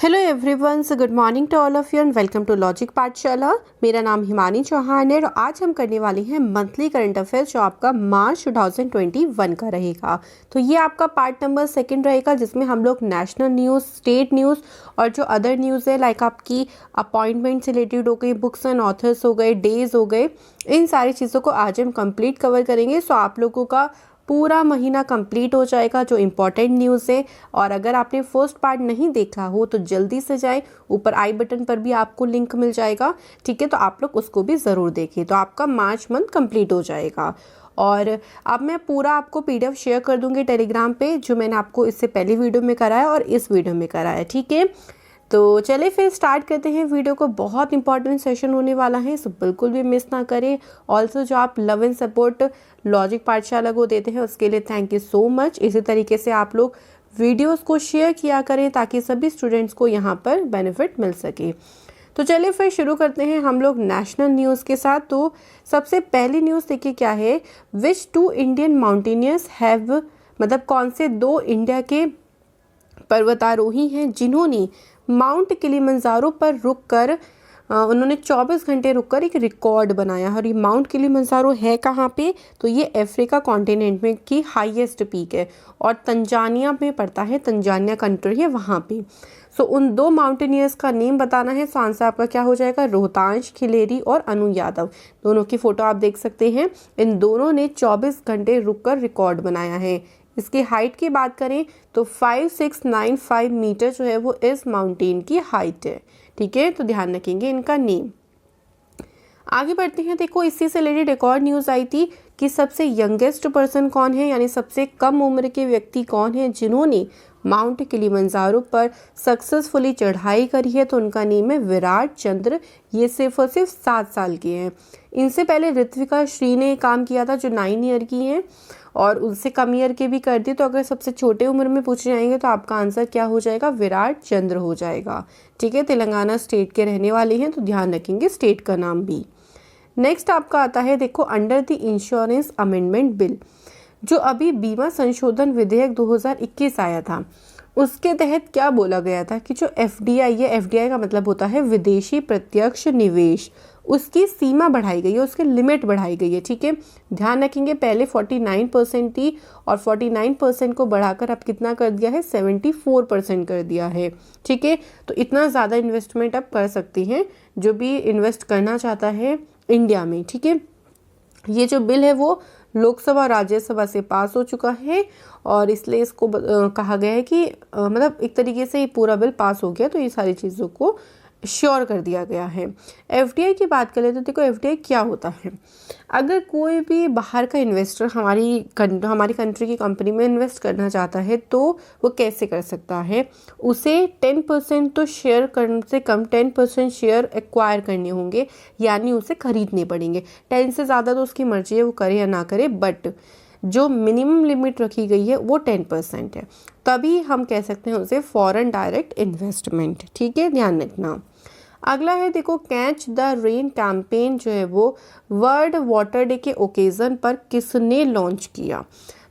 Hello everyone, so good morning to all of you and welcome to logic Pathshala. मेरा नाम हिमानी चौहान है और आज हम करने वाले हैं मंथली करंट अफेयर्स जो आपका मार्च 2021 का रहेगा। तो ये आपका पार्ट नंबर 2 रहेगा जिसमें हम लोग नेशनल न्यूज़, स्टेट न्यूज़ और जो अदर न्यूज़ है लाइक आपकी अपॉइंटमेंट से रिलेटेड हो गई, बुक्स एंड ऑथर्स हो गए, डेज हो गए, इन सारी चीज़ों को आज हम कंप्लीट कवर करेंगे। सो आप लोगों का पूरा महीना कंप्लीट हो जाएगा जो इम्पोर्टेंट न्यूज़ है। और अगर आपने फर्स्ट पार्ट नहीं देखा हो तो जल्दी से जाए, ऊपर आई बटन पर भी आपको लिंक मिल जाएगा, ठीक है। तो आप लोग उसको भी ज़रूर देखें, तो आपका मार्च मंथ कंप्लीट हो जाएगा। और अब मैं पूरा आपको पीडीएफ शेयर कर दूंगी टेलीग्राम पे, जो मैंने आपको इससे पहले वीडियो में कराया और इस वीडियो में कराया, ठीक है। तो चलिए फिर स्टार्ट करते हैं वीडियो को। बहुत इंपॉर्टेंट सेशन होने वाला है, सो बिल्कुल भी मिस ना करें। ऑल्सो जो आप लव एंड सपोर्ट लॉजिक पाठशाला को देते हैं उसके लिए थैंक यू सो मच। इसी तरीके से आप लोग वीडियोस को शेयर किया करें ताकि सभी स्टूडेंट्स को यहाँ पर बेनिफिट मिल सके। तो चलिए फिर शुरू करते हैं हम लोग नेशनल न्यूज़ के साथ। तो सबसे पहली न्यूज़ देखिए क्या है, विच 2 इंडियन माउंटेनियर्स हैव, मतलब कौन से 2 इंडिया के पर्वतारोही हैं जिन्होंने माउंट किलिमंजारो पर रुककर उन्होंने 24 घंटे रुककर एक रिकॉर्ड बनाया। और ये माउंट किलिमंजारो है कहाँ पे, तो ये अफ्रीका कॉन्टिनेंट में की हाईएस्ट पीक है और तंजानिया में पड़ता है, तंजानिया कंट्री है वहाँ पे। सो उन 2 माउंटेनियर्स का नेम बताना है। सो आंसर आपका क्या हो जाएगा, रोहतांश खिलेरी और अनु यादव। दोनों की फोटो आप देख सकते हैं। इन दोनों ने 24 घंटे रुककर रिकॉर्ड बनाया है। इसकी हाइट की बात करें तो 5695 मीटर जो है वो इस माउंटेन की हाइट है, ठीक है। तो ध्यान रखेंगे इनका नेम। आगे बढ़ते हैं। देखो इसी से रिलेटेड एक और न्यूज़ आई थी कि सबसे यंगेस्ट पर्सन कौन है, यानी सबसे कम उम्र के व्यक्ति कौन है जिन्होंने माउंट किलिमंजारो पर सक्सेसफुली चढ़ाई करी है। तो उनका नेम है विराट चंद्र। ये सिर्फ और सिर्फ 7 साल के हैं। इनसे पहले ऋत्विका श्री ने काम किया था जो 9 ईयर की हैं, और उनसे कम ईयर के भी कर दी। तो अगर सबसे छोटे उम्र में पूछे जाएंगे तो आपका आंसर क्या हो जाएगा, विराट चंद्र हो जाएगा, ठीक है। तेलंगाना स्टेट के रहने वाले हैं, तो ध्यान रखेंगे स्टेट का नाम भी। नेक्स्ट आपका आता है, देखो under the insurance amendment bill, जो अभी बीमा संशोधन विधेयक 2021 आया था, उसके तहत क्या बोला गया था कि जो एफडीआई है, एफडीआई का मतलब होता है विदेशी प्रत्यक्ष निवेश, उसकी सीमा बढ़ाई गई है, उसकी लिमिट बढ़ाई गई है, ठीक है। ध्यान रखेंगे पहले 49% थी और 49% को बढ़ाकर अब कितना कर दिया है, 74% कर दिया है, ठीक है। तो इतना ज़्यादा इन्वेस्टमेंट अब कर सकते हैं जो भी इन्वेस्ट करना चाहता है इंडिया में, ठीक है। ये जो बिल है वो लोकसभा और राज्यसभा से पास हो चुका है और इसलिए इसको कहा गया है कि मतलब एक तरीके से ये पूरा बिल पास हो गया, तो ये सारी चीज़ों को श्योर कर दिया गया है। एफडीआई की बात करें तो देखो एफडीआई क्या होता है। अगर कोई भी बाहर का इन्वेस्टर हमारी कंट्री की कंपनी में इन्वेस्ट करना चाहता है तो वो कैसे कर सकता है, उसे 10% तो शेयर, कम से कम 10% शेयर एक्वायर करने होंगे, यानी उसे खरीदने पड़ेंगे। 10 से ज़्यादा तो उसकी मर्जी है वो करे या ना करे, बट जो मिनिमम लिमिट रखी गई है वो 10% है, तभी हम कह सकते हैं उसे फॉरेन डायरेक्ट इन्वेस्टमेंट, ठीक है, ध्यान रखना। अगला है देखो कैच द रेन कैंपेन, जो है वो वर्ल्ड वाटर डे के ओकेज़न पर किसने लॉन्च किया।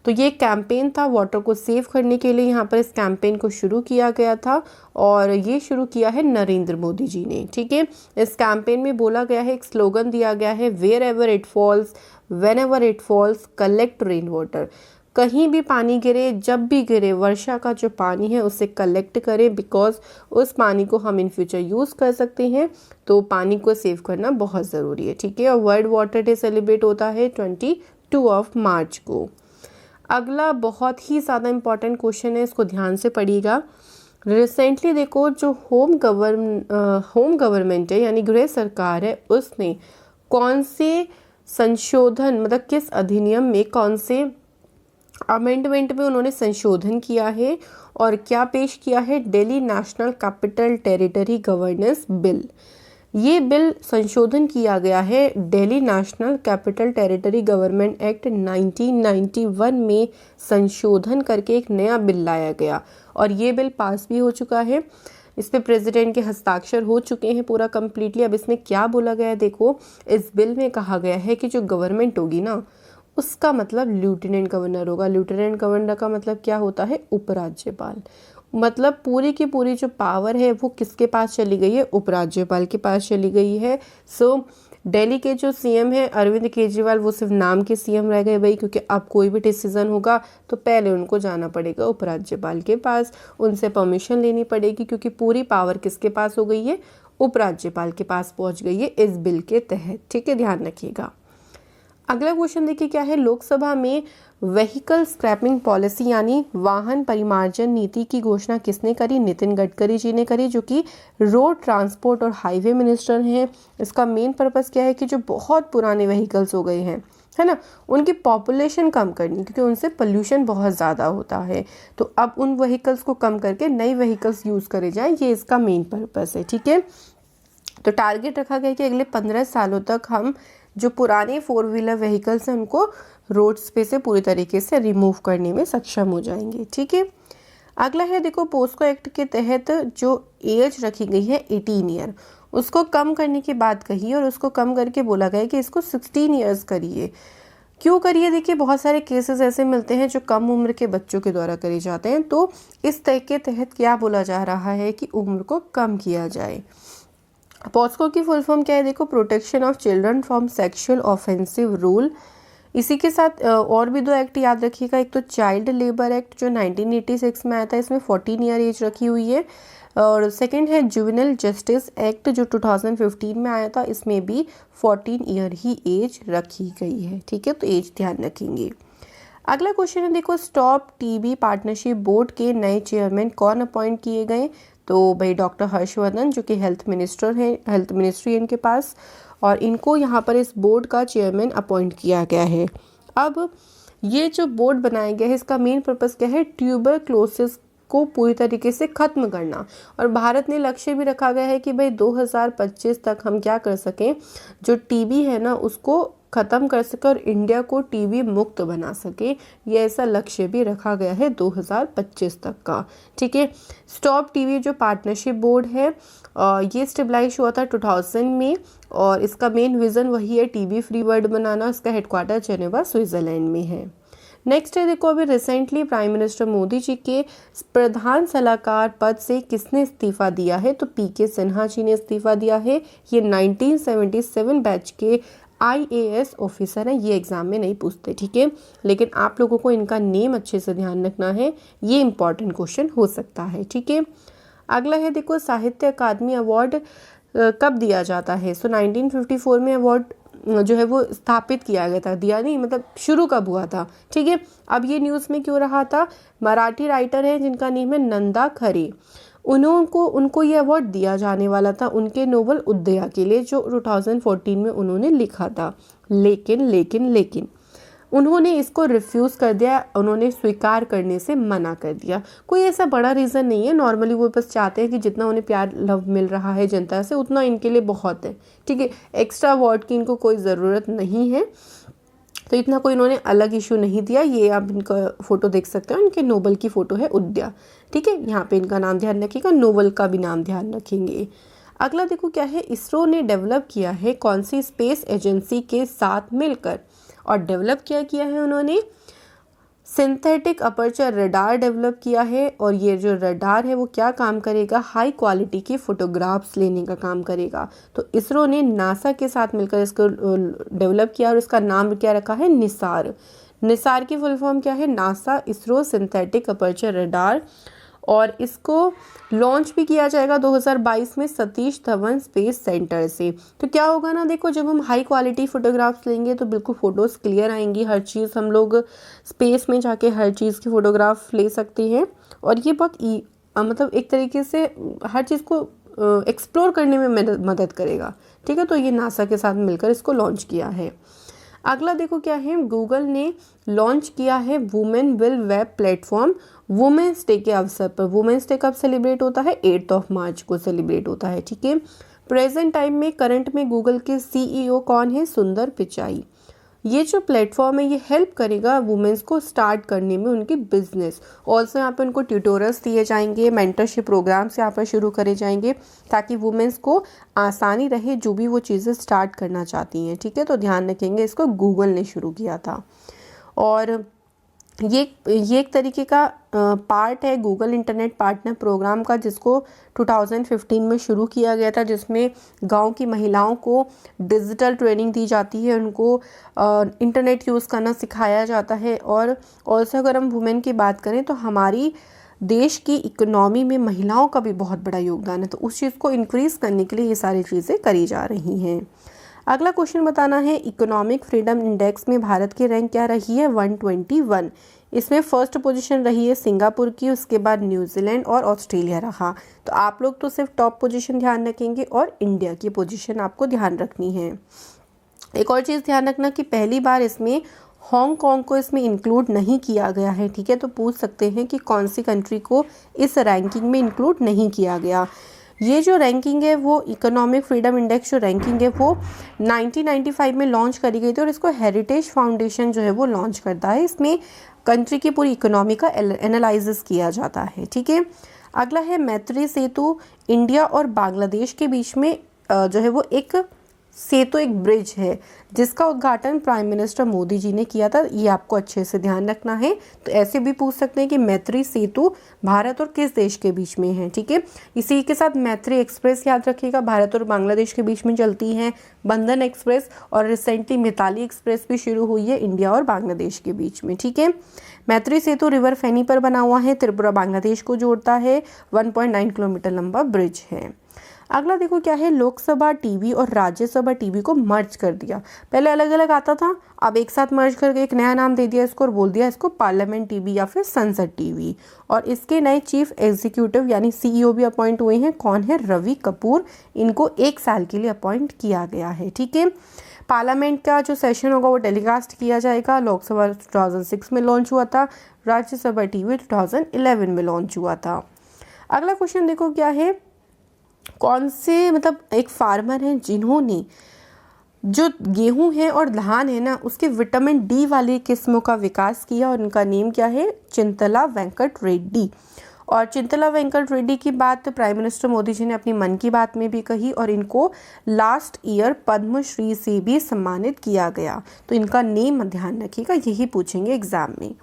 तो ये कैंपेन था वाटर को सेव करने के लिए, यहाँ पर इस कैंपेन को शुरू किया गया था और ये शुरू किया है नरेंद्र मोदी जी ने, ठीक है। इस कैंपेन में बोला गया है, एक स्लोगन दिया गया है, wherever it falls, whenever it falls, collect rain water. कहीं भी पानी गिरे, जब भी गिरे, वर्षा का जो पानी है उसे कलेक्ट करें, बिकॉज उस पानी को हम इन फ्यूचर यूज़ कर सकते हैं। तो पानी को सेव करना बहुत ज़रूरी है, ठीक है। और वर्ल्ड वाटर डे सेलिब्रेट होता है 22 मार्च को। अगला बहुत ही ज़्यादा इम्पॉर्टेंट क्वेश्चन है, इसको ध्यान से पढ़िएगा। रिसेंटली देखो जो होम गवर्नमेंट है यानी गृह सरकार है, उसने कौन से संशोधन, मतलब किस अधिनियम में, कौन से अमेंडमेंट में उन्होंने संशोधन किया है और क्या पेश किया है, Delhi national capital territory governance bill. ये बिल संशोधन किया गया है Delhi national capital territory government act 1991 में संशोधन करके एक नया बिल लाया गया और ये बिल पास भी हो चुका है। इस पे प्रेसिडेंट के हस्ताक्षर हो चुके हैं पूरा कंप्लीटली। अब इसमें क्या बोला गया है, देखो इस बिल में कहा गया है कि जो गवर्नमेंट होगी ना, उसका मतलब लेफ्टिनेंट गवर्नर होगा। लेफ्टिनेंट गवर्नर का मतलब क्या होता है, उपराज्यपाल। मतलब पूरी की पूरी जो पावर है वो किसके पास चली गई है, उपराज्यपाल के पास चली गई है। सो दिल्ली के जो सीएम है अरविंद केजरीवाल, वो सिर्फ नाम के सीएम रह गए भाई, क्योंकि अब कोई भी डिसीजन होगा तो पहले उनको जाना पड़ेगा उपराज्यपाल के पास, उनसे परमिशन लेनी पड़ेगी, क्योंकि पूरी पावर किसके पास हो गई है, उपराज्यपाल के पास पहुंच गई है इस बिल के तहत। ठीक है, ध्यान रखिएगा। अगला क्वेश्चन देखिए क्या है, लोकसभा में व्हीकल स्क्रैपिंग पॉलिसी यानी वाहन परिमार्जन नीति की घोषणा किसने करी, नितिन गडकरी जी ने करी, जो कि रोड ट्रांसपोर्ट और हाईवे मिनिस्टर हैं। इसका मेन पर्पस क्या है कि जो बहुत पुराने व्हीकल्स हो गए हैं, है ना, उनकी पॉपुलेशन कम करनी, क्योंकि उनसे पोल्यूशन बहुत ज़्यादा होता है। तो अब उन व्हीकल्स को कम करके नई व्हीकल्स यूज़ करे जाएँ, ये इसका मेन पर्पस है। ठीक है, तो टारगेट रखा गया कि अगले 15 सालों तक हम जो पुराने 4 व्हीलर व्हीकल्स हैं उनको रोड्स पे से पूरी तरीके से रिमूव करने में सक्षम हो जाएंगे। ठीक है, अगला है देखो, पोस्को एक्ट के तहत जो एज रखी गई है 18 ईयर, उसको कम करने की बात कही और उसको कम करके बोला गया कि इसको 16 ईयर्स करिए। क्यों करिए, देखिए बहुत सारे केसेस ऐसे मिलते हैं जो कम उम्र के बच्चों के द्वारा करे जाते हैं, तो इस तय के तहत क्या बोला जा रहा है कि उम्र को कम किया जाए। पॉस्को की फुल फॉर्म क्या है, देखो, protection of children from sexual offensive rule. इसी के साथ और भी 2 एक्ट याद रखिएगा, एक तो चाइल्ड लेबर एक्ट जो 1986 में आया था, इसमें 14 ईयर एज रखी हुई है, और सेकंड है जुवेनाइल जस्टिस एक्ट जो 2015 में आया था, इसमें भी 14 ईयर ही एज रखी गई है। ठीक है, तो एज ध्यान रखेंगे। अगला क्वेश्चन है देखो, स्टॉप टीबी पार्टनरशिप बोर्ड के नए चेयरमैन कौन अपॉइंट किए गए, तो भाई डॉक्टर हर्षवर्धन जो कि हेल्थ मिनिस्टर हैं, हेल्थ मिनिस्ट्री इनके पास, और इनको यहाँ पर इस बोर्ड का चेयरमैन अपॉइंट किया गया है। अब ये जो बोर्ड बनाया गया है इसका मेन पर्पस क्या है, ट्यूबरक्लोसिस को पूरी तरीके से खत्म करना, और भारत ने लक्ष्य भी रखा गया है कि भाई 2025 तक हम क्या कर सकें, जो टीबी है ना उसको खत्म कर सके और इंडिया को टीबी मुक्त बना सके, ये ऐसा लक्ष्य भी रखा गया है 2025 तक का। ठीक है, स्टॉप टीबी जो पार्टनरशिप बोर्ड है ये स्टेबलाइज हुआ था 2000 में, और इसका मेन विजन वही है टीबी फ्री वर्ल्ड बनाना। इसका हेडक्वार्टर जेनेवा स्विट्जरलैंड में है। नेक्स्ट है देखो, अभी recently prime minister Modi ji के प्रधान सलाहकार पद से किसने इस्तीफा दिया है, तो पीके सिन्हा जी ने इस्तीफा दिया है। ये 1977 बैच के IAS ऑफिसर हैं, ये एग्जाम में नहीं पूछते। ठीक है, लेकिन आप लोगों को इनका नेम अच्छे से ध्यान रखना है, ये इंपॉर्टेंट क्वेश्चन हो सकता है। ठीक है, अगला है देखो, साहित्य अकादमी अवार्ड कब दिया जाता है, सो 1954 में अवार्ड जो है वो स्थापित किया गया था, दिया नहीं मतलब शुरू कब हुआ था। ठीक है, अब ये न्यूज़ में क्यों रहा था, मराठी राइटर है जिनका नेम है नंदा खरे, उनको ये अवार्ड दिया जाने वाला था उनके नोवेल उदया के लिए जो 2014 में उन्होंने लिखा था, लेकिन उन्होंने इसको रिफ्यूज़ कर दिया, उन्होंने स्वीकार करने से मना कर दिया। कोई ऐसा बड़ा रीज़न नहीं है, नॉर्मली वो बस चाहते हैं कि जितना उन्हें प्यार लव मिल रहा है जनता से उतना इनके लिए बहुत है। ठीक है, एक्स्ट्रा अवार्ड की इनको कोई ज़रूरत नहीं है, तो इतना कोई इन्होंने अलग इशू नहीं दिया। ये आप इनका फ़ोटो देख सकते हो, इनके नोबल की फ़ोटो है उदया। ठीक है, यहाँ पे इनका नाम ध्यान रखिएगा, नोबल का भी नाम ध्यान रखेंगे। अगला देखो क्या है, इसरो ने डेवलप किया है कौन सी स्पेस एजेंसी के साथ मिलकर, और डेवलप किया है उन्होंने सिंथेटिक अपर्चर रडार डेवलप किया है, और ये जो रडार है वो क्या काम करेगा, हाई क्वालिटी की फोटोग्राफ्स लेने का काम करेगा। तो इसरो ने नासा के साथ मिलकर इसको डेवलप किया और इसका नाम क्या रखा है, निसार। निसार की फुल फॉर्म क्या है, NASA ISRO synthetic aperture radar, और इसको लॉन्च भी किया जाएगा 2022 में सतीश धवन स्पेस सेंटर से। तो क्या होगा ना, देखो जब हम हाई क्वालिटी फोटोग्राफ्स लेंगे तो बिल्कुल फ़ोटोज़ क्लियर आएंगी, हर चीज़ हम लोग स्पेस में जाके हर चीज़ की फ़ोटोग्राफ ले सकते हैं, और ये बहुत मतलब एक तरीके से हर चीज़ को एक्सप्लोर करने में मदद करेगा। ठीक है, तो ये नासा के साथ मिलकर इसको लॉन्च किया है। अगला देखो क्या है, गूगल ने लॉन्च किया है women will web platform women's day के अवसर पर। वुमेन्स डे कब सेलिब्रेट होता है, 8 मार्च को सेलिब्रेट होता है। ठीक है, प्रेजेंट टाइम में करंट में गूगल के CEO कौन है, सुंदर पिचाई। ये जो प्लेटफॉर्म है ये हेल्प करेगा वुमेन्स को स्टार्ट करने में उनकी बिजनेस। ऑल्सो यहाँ पे उनको ट्यूटोरियल्स दिए जाएंगे, मेंटरशिप प्रोग्राम्स यहाँ पर शुरू करे जाएंगे ताकि वुमेन्स को आसानी रहे जो भी वो चीज़ें स्टार्ट करना चाहती हैं। ठीक है, तो ध्यान रखेंगे, इसको गूगल ने शुरू किया था। और ये एक तरीके का पार्ट है गूगल इंटरनेट पार्टनर प्रोग्राम का, जिसको 2015 में शुरू किया गया था, जिसमें गांव की महिलाओं को डिजिटल ट्रेनिंग दी जाती है, उनको इंटरनेट यूज़ करना सिखाया जाता है। और ऑल्सो अगर हम वुमेन की बात करें तो हमारी देश की इकोनॉमी में महिलाओं का भी बहुत बड़ा योगदान है, तो उस चीज़ को इंक्रीज़ करने के लिए ये सारी चीज़ें करी जा रही हैं। अगला क्वेश्चन बताना है, इकोनॉमिक फ्रीडम इंडेक्स में भारत की रैंक क्या रही है? 121। इसमें फर्स्ट पोजीशन रही है सिंगापुर की, उसके बाद न्यूजीलैंड और ऑस्ट्रेलिया रहा। तो आप लोग तो सिर्फ टॉप पोजीशन ध्यान रखेंगे और इंडिया की पोजीशन आपको ध्यान रखनी है। एक और चीज़ ध्यान रखना कि पहली बार इसमें हांगकांग को इसमें इंक्लूड नहीं किया गया है, ठीक है। तो पूछ सकते हैं कि कौन सी कंट्री को इस रैंकिंग में इंक्लूड नहीं किया गया। ये जो रैंकिंग है वो इकोनॉमिक फ्रीडम इंडेक्स जो रैंकिंग है वो 1995 में लॉन्च करी गई थी और इसको हेरिटेज फाउंडेशन जो है वो लॉन्च करता है। इसमें कंट्री की पूरी इकोनॉमी का एनालिसिस किया जाता है, ठीक है। अगला है मैत्री सेतु, इंडिया और बांग्लादेश के बीच में जो है वो एक सेतु, एक ब्रिज है, जिसका उद्घाटन प्राइम मिनिस्टर मोदी जी ने किया था। ये आपको अच्छे से ध्यान रखना है। तो ऐसे भी पूछ सकते हैं कि मैत्री सेतु भारत और किस देश के बीच में है, ठीक है। इसी के साथ मैत्री एक्सप्रेस याद रखिएगा, भारत और बांग्लादेश के बीच में चलती है, बंधन एक्सप्रेस, और रिसेंटली मिताली एक्सप्रेस भी शुरू हुई है इंडिया और बांग्लादेश के बीच में, ठीक है। मैत्री सेतु रिवर फेनी पर बना हुआ है, त्रिपुरा बांग्लादेश को जोड़ता है, 1.9 किलोमीटर लंबा ब्रिज है। अगला देखो क्या है, लोकसभा टीवी और राज्यसभा टीवी को मर्ज कर दिया। पहले अलग अलग आता था, अब एक साथ मर्ज करके एक नया नाम दे दिया इसको और बोल दिया इसको पार्लियामेंट टीवी या फिर संसद टीवी। और इसके नए चीफ एग्जीक्यूटिव यानी सीईओ भी अपॉइंट हुए हैं। कौन है? रवि कपूर। इनको 1 साल के लिए अपॉइंट किया गया है, ठीक है। पार्लियामेंट का जो सेशन होगा वो टेलीकास्ट किया जाएगा। लोकसभा 2006 में लॉन्च हुआ था, राज्यसभा टीवी 2011 में लॉन्च हुआ था। अगला क्वेश्चन देखो क्या है, कौन से मतलब एक फार्मर हैं जिन्होंने जो गेहूं है और धान है ना उसके विटामिन डी वाली किस्मों का विकास किया, और उनका नेम क्या है? चिंतला वेंकट रेड्डी। और चिंतला वेंकट रेड्डी की बात प्राइम मिनिस्टर मोदी जी ने अपनी मन की बात में भी कही, और इनको लास्ट ईयर पद्मश्री से भी सम्मानित किया गया। तो इनका नेम ध्यान रखिएगा, यही पूछेंगे एग्जाम में।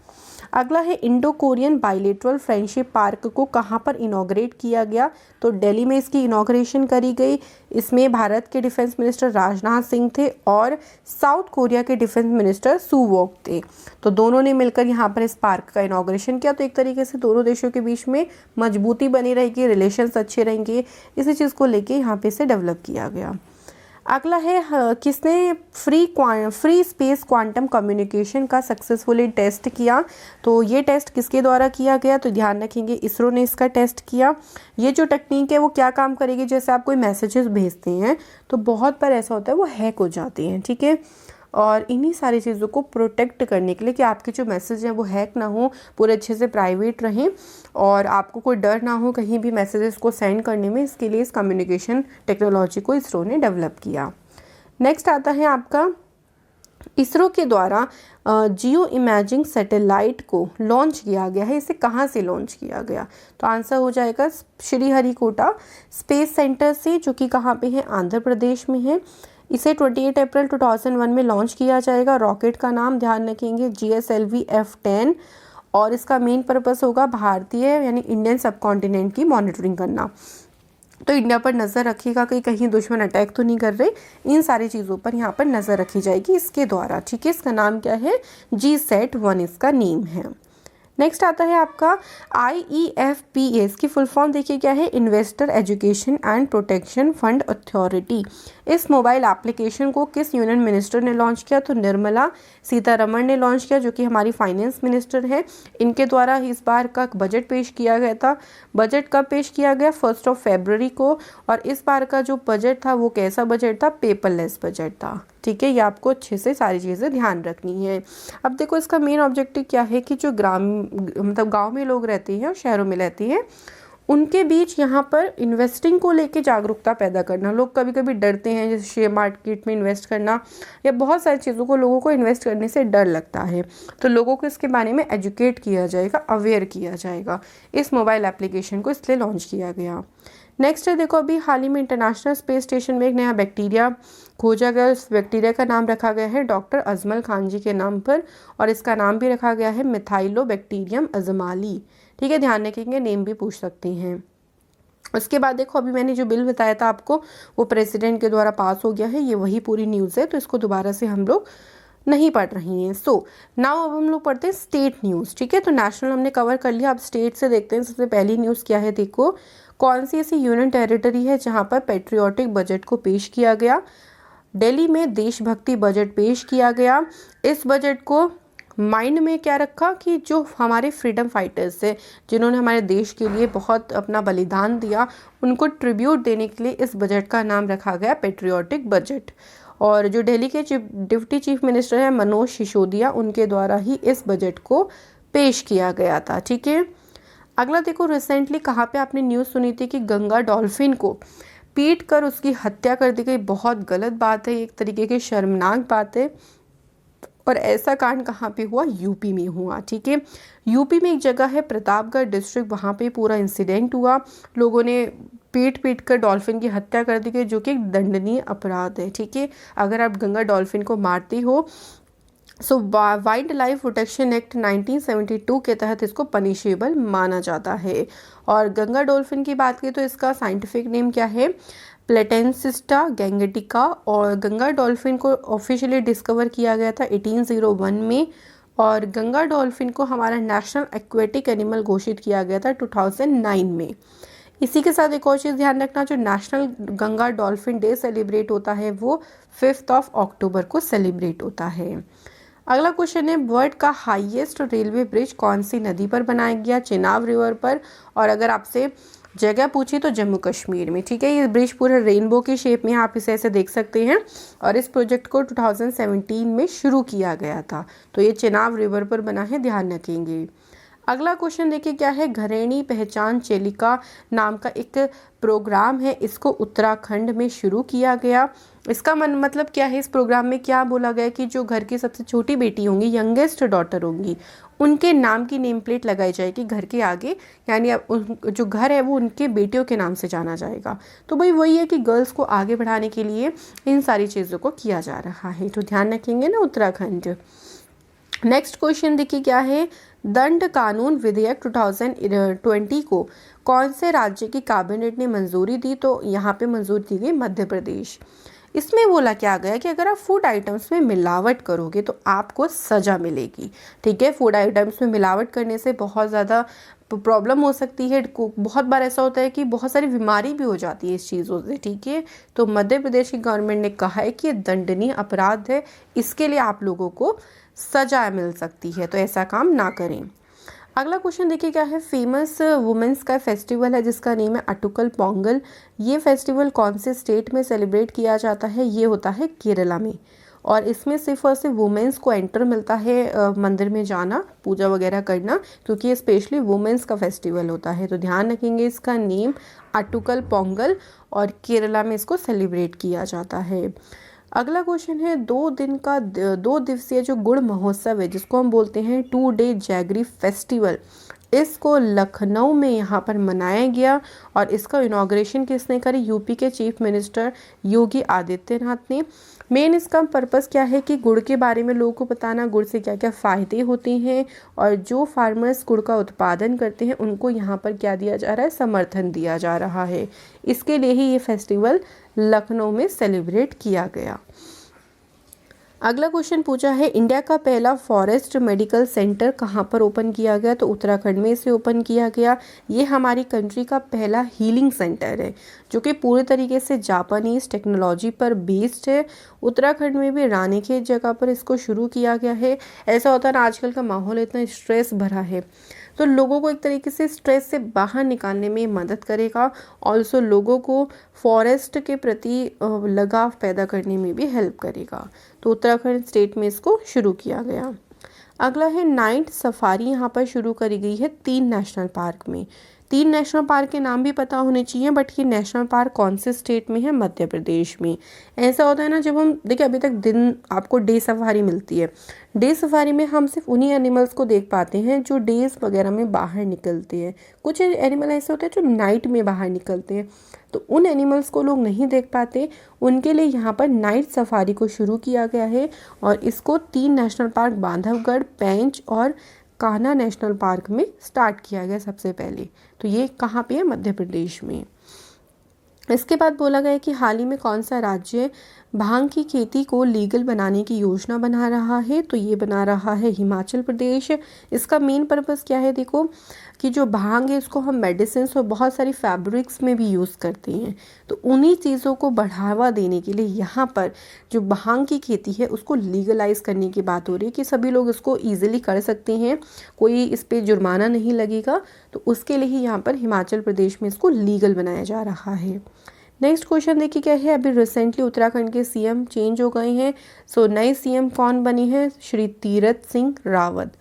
अगला है, Indo Korean bilateral friendship park को कहाँ पर इनॉग्रेट किया गया? तो दिल्ली में इसकी इनॉग्रेशन करी गई। इसमें भारत के डिफेंस मिनिस्टर राजनाथ सिंह थे और साउथ कोरिया के डिफेंस मिनिस्टर सू वोक थे। तो दोनों ने मिलकर यहाँ पर इस पार्क का इनॉग्रेशन किया। तो एक तरीके से दोनों देशों के बीच में मजबूती बनी रहेगी, रिलेशंस अच्छे रहेंगे, इसी चीज़ को लेके यहाँ पे इसे डेवलप किया गया। अगला है, किसने फ्री स्पेस क्वांटम कम्युनिकेशन का सक्सेसफुली टेस्ट किया? तो ये टेस्ट किसके द्वारा किया गया? तो ध्यान रखेंगे इसरो ने इसका टेस्ट किया। ये जो टेक्निक है वो क्या काम करेगी, जैसे आप कोई मैसेजेस भेजते हैं तो बहुत बार ऐसा होता है वो हैक हो जाते हैं, ठीक है। और इन्हीं सारी चीज़ों को प्रोटेक्ट करने के लिए कि आपके जो मैसेज हैं वो हैक ना हो, पूरे अच्छे से प्राइवेट रहें और आपको कोई डर ना हो कहीं भी मैसेजेस को सेंड करने में, इसके लिए इस कम्युनिकेशन टेक्नोलॉजी को इसरो ने डेवलप किया। नेक्स्ट आता है आपका, इसरो के द्वारा जियो इमेजिंग सैटेलाइट को लॉन्च किया गया है। इसे कहाँ से लॉन्च किया गया? तो आंसर हो जाएगा श्रीहरिकोटा स्पेस सेंटर से, जो कि कहाँ पे है? आंध्र प्रदेश में है। इसे 28 अप्रैल 2001 में लॉन्च किया जाएगा। रॉकेट का नाम ध्यान रखेंगे GSLV F10, और इसका मेन पर्पस होगा भारतीय यानी इंडियन सब कॉन्टिनेंट की मॉनिटरिंग करना। तो इंडिया पर नज़र रखिएगा कि कहीं दुश्मन अटैक तो नहीं कर रहे, इन सारी चीज़ों पर यहाँ पर नज़र रखी जाएगी इसके द्वारा, ठीक है। इसका नाम क्या है? GSAT-1 इसका नेम है। नेक्स्ट आता है आपका IEFPS की फुल फॉर्म देखिए क्या है? Investor education and protection fund authority. इस मोबाइल एप्लीकेशन को किस यूनियन मिनिस्टर ने लॉन्च किया? तो निर्मला सीतारमण ने लॉन्च किया, जो कि हमारी फाइनेंस मिनिस्टर है। इनके द्वारा इस बार का बजट पेश किया गया था। बजट कब पेश किया गया? 1 फरवरी को। और इस बार का जो बजट था वो कैसा बजट था? पेपरलेस बजट था, ठीक है। ये आपको अच्छे से सारी चीज़ें ध्यान रखनी है। अब देखो इसका मेन ऑब्जेक्टिव क्या है कि जो मतलब गांव में लोग रहते हैं और शहरों में रहते हैं उनके बीच यहाँ पर इन्वेस्टिंग को लेके जागरूकता पैदा करना। लोग कभी कभी डरते हैं, जैसे शेयर मार्केट में इन्वेस्ट करना या बहुत सारी चीज़ों को लोगों को इन्वेस्ट करने से डर लगता है, तो लोगों को इसके बारे में एजुकेट किया जाएगा, अवेयर किया जाएगा। इस मोबाइल एप्लीकेशन को इसलिए लॉन्च किया गया। नेक्स्ट है, देखो अभी हाल ही में इंटरनेशनल स्पेस स्टेशन में एक नया बैक्टीरिया खोजा गया। उस बैक्टीरिया का नाम रखा गया है डॉक्टर अजमल खान जी के नाम पर, और इसका नाम भी रखा गया है मिथाइलोबैक्टीरियम अजमाली। ठीक है, ध्यान रखेंगे, नेम भी पूछ सकते हैं। उसके बाद देखो अभी मैंने जो बिल बताया था आपको, वो प्रेसिडेंट के द्वारा पास हो गया है। ये वही पूरी न्यूज़ है, तो इसको दोबारा से हम लोग नहीं पढ़ रही हैं। सो नाउ अब हम लोग पढ़ते हैं स्टेट न्यूज़। ठीक है, तो नेशनल हमने कवर कर लिया, अब स्टेट से देखते हैं। सबसे पहली न्यूज़ क्या है, देखो कौन सी ऐसी यूनियन टेरिटरी है जहां पर पेट्रियोटिक बजट को पेश किया गया। दिल्ली में देशभक्ति बजट पेश किया गया। इस बजट को माइंड में क्या रखा कि जो हमारे फ्रीडम फाइटर्स थे, जिन्होंने हमारे देश के लिए बहुत अपना बलिदान दिया, उनको ट्रिब्यूट देने के लिए इस बजट का नाम रखा गया पेट्रियोटिक बजट। और जो दिल्ली के डिप्टी चीफ मिनिस्टर हैं मनोज सिसोदिया, उनके द्वारा ही इस बजट को पेश किया गया था। ठीक है, अगला देखो, रिसेंटली कहाँ पे आपने न्यूज़ सुनी थी कि गंगा डॉल्फिन को पीट कर उसकी हत्या कर दी गई। बहुत गलत बात है, एक तरीके की शर्मनाक बात है। और ऐसा कांड कहाँ पे हुआ, यूपी में हुआ। ठीक है, यूपी में एक जगह है प्रतापगढ़ डिस्ट्रिक्ट, वहाँ पे पूरा इंसिडेंट हुआ। लोगों ने पीट कर डॉल्फिन की हत्या कर दी गई, जो कि एक दंडनीय अपराध है। ठीक है, अगर आप गंगा डॉल्फिन को मारती हो, सो वाइल्ड लाइफ प्रोटेक्शन एक्ट 1972 के तहत इसको पनिशेबल माना जाता है। और गंगा डॉल्फिन की बात करें तो इसका साइंटिफिक नेम क्या है, प्लेटेंसिस्टा गैंगेटिका। और गंगा डॉल्फिन को ऑफिशियली डिस्कवर किया गया था 1801 में। और गंगा डॉल्फिन को हमारा नेशनल एक्वेटिक एनिमल घोषित किया गया था 2009 में। इसी के साथ एक और चीज़ ध्यान रखना, जो national Ganga dolphin day celebrate होता है वो 5 अक्टूबर को सेलिब्रेट होता है। अगला क्वेश्चन है, वर्ल्ड का हाईएस्ट रेलवे ब्रिज कौन सी नदी पर बनाया गया, चेनाब रिवर पर। और अगर आपसे जगह पूछी तो जम्मू कश्मीर में। ठीक है, ये ब्रिज पूरे रेनबो की शेप में, आप इसे ऐसे देख सकते हैं। और इस प्रोजेक्ट को 2017 में शुरू किया गया था, तो ये चेनाब रिवर पर बना है, ध्यान रखेंगे। अगला क्वेश्चन देखिए क्या है, घरेणी पहचान चेलिका नाम का एक प्रोग्राम है, इसको उत्तराखंड में शुरू किया गया। इसका मतलब क्या है, इस प्रोग्राम में क्या बोला गया कि जो घर की सबसे छोटी बेटी होंगी, यंगेस्ट डॉटर होंगी, उनके नाम की नेम प्लेट लगाई जाएगी घर के आगे, यानी जो घर है वो उनके बेटियों के नाम से जाना जाएगा। तो भाई वही है कि गर्ल्स को आगे बढ़ाने के लिए इन सारी चीज़ों को किया जा रहा है, तो ध्यान रखेंगे ना उत्तराखंड। नेक्स्ट क्वेश्चन देखिए क्या है, दंड कानून विधेयक 2020 को कौन से राज्य की कैबिनेट ने मंजूरी दी, तो यहाँ पे मंजूरी दी गई मध्य प्रदेश। इसमें बोला क्या गया कि अगर आप फूड आइटम्स में मिलावट करोगे तो आपको सज़ा मिलेगी। ठीक है, फूड आइटम्स में मिलावट करने से बहुत ज़्यादा प्रॉब्लम हो सकती है। बहुत बार ऐसा होता है कि बहुत सारी बीमारी भी हो जाती है इस चीज़ों से। ठीक है, तो मध्य प्रदेश की गवर्नमेंट ने कहा है कि ये दंडनीय अपराध है, इसके लिए आप लोगों को सजा मिल सकती है, तो ऐसा काम ना करें। अगला क्वेश्चन देखिए क्या है, फेमस वुमेंस का फेस्टिवल है जिसका नेम है अटुकल पोंगल। ये फेस्टिवल कौन से स्टेट में सेलिब्रेट किया जाता है, ये होता है केरला में। और इसमें सिर्फ और सिर्फ वुमेंस को एंटर मिलता है मंदिर में जाना, पूजा वगैरह करना, क्योंकि ये स्पेशली वुमेंस का फेस्टिवल होता है। तो ध्यान रखेंगे इसका नेम अटुकल पोंगल, और केरला में इसको सेलिब्रेट किया जाता है। अगला क्वेश्चन है, 2 दिवसीय जो गुड़ महोत्सव है, जिसको हम बोलते हैं 2 डे जैगरी फेस्टिवल, इसको लखनऊ में यहाँ पर मनाया गया। और इसका इनॉग्रेशन किसने करी, यूपी के चीफ मिनिस्टर योगी आदित्यनाथ ने। मेन इसका पर्पस क्या है कि गुड़ के बारे में लोगों को बताना, गुड़ से क्या क्या फ़ायदे होते हैं, और जो फार्मर्स गुड़ का उत्पादन करते हैं उनको यहाँ पर क्या दिया जा रहा है, समर्थन दिया जा रहा है। इसके लिए ही ये फेस्टिवल लखनऊ में सेलिब्रेट किया गया। अगला क्वेश्चन पूछा है, इंडिया का पहला फॉरेस्ट मेडिकल सेंटर कहाँ पर ओपन किया गया, तो उत्तराखंड में इसे ओपन किया गया। ये हमारी कंट्री का पहला हीलिंग सेंटर है, जो कि पूरे तरीके से जापानीज टेक्नोलॉजी पर बेस्ड है। उत्तराखंड में भी रानीखेत जगह पर इसको शुरू किया गया है। ऐसा होता है ना, आजकल का माहौल इतना स्ट्रेस भरा है, तो लोगों को एक तरीके से स्ट्रेस से बाहर निकालने में मदद करेगा। ऑल्सो लोगों को फॉरेस्ट के प्रति लगाव पैदा करने में भी हेल्प करेगा। तो उत्तराखंड स्टेट में इसको शुरू किया गया। अगला है नाइट सफारी, यहाँ पर शुरू करी गई है 3 नेशनल पार्क में। 3 नेशनल पार्क के नाम भी पता होने चाहिए, बट ये नेशनल पार्क कौन से स्टेट में है? मध्य प्रदेश में। ऐसा होता है ना, जब हम देखिए अभी तक दिन आपको डे सफारी मिलती है, डे सफारी में हम सिर्फ उन्हीं एनिमल्स को देख पाते हैं जो डेज वगैरह में बाहर निकलते हैं। कुछ एनिमल ऐसे होते हैं जो नाइट में बाहर निकलते हैं, तो उन एनिमल्स को लोग नहीं देख पाते, उनके लिए यहाँ पर नाइट सफारी को शुरू किया गया है। और इसको 3 नेशनल पार्क बांधवगढ़, पेंच और कान्हा नेशनल पार्क में स्टार्ट किया गया सबसे पहले। तो ये कहाँ पे है? मध्य प्रदेश में। इसके बाद बोला गया कि हाल ही में कौन सा राज्य भांग की खेती को लीगल बनाने की योजना बना रहा है? तो ये बना रहा है हिमाचल प्रदेश। इसका मेन पर्पस क्या है? देखो कि जो भांग है इसको हम मेडिसिन और बहुत सारी फैब्रिक्स में भी यूज़ करते हैं, तो उन्हीं चीज़ों को बढ़ावा देने के लिए यहाँ पर जो भांग की खेती है उसको लीगलाइज करने की बात हो रही है कि सभी लोग इसको ईजिली कर सकते हैं, कोई इस पर जुर्माना नहीं लगेगा। तो उसके लिए ही यहाँ पर हिमाचल प्रदेश में इसको लीगल बनाया जा रहा है। नेक्स्ट क्वेश्चन देखिए क्या है, अभी रिसेंटली उत्तराखंड के सीएम चेंज हो गए हैं। सो नए सीएम कौन बने हैं? श्री तीरथ सिंह रावत।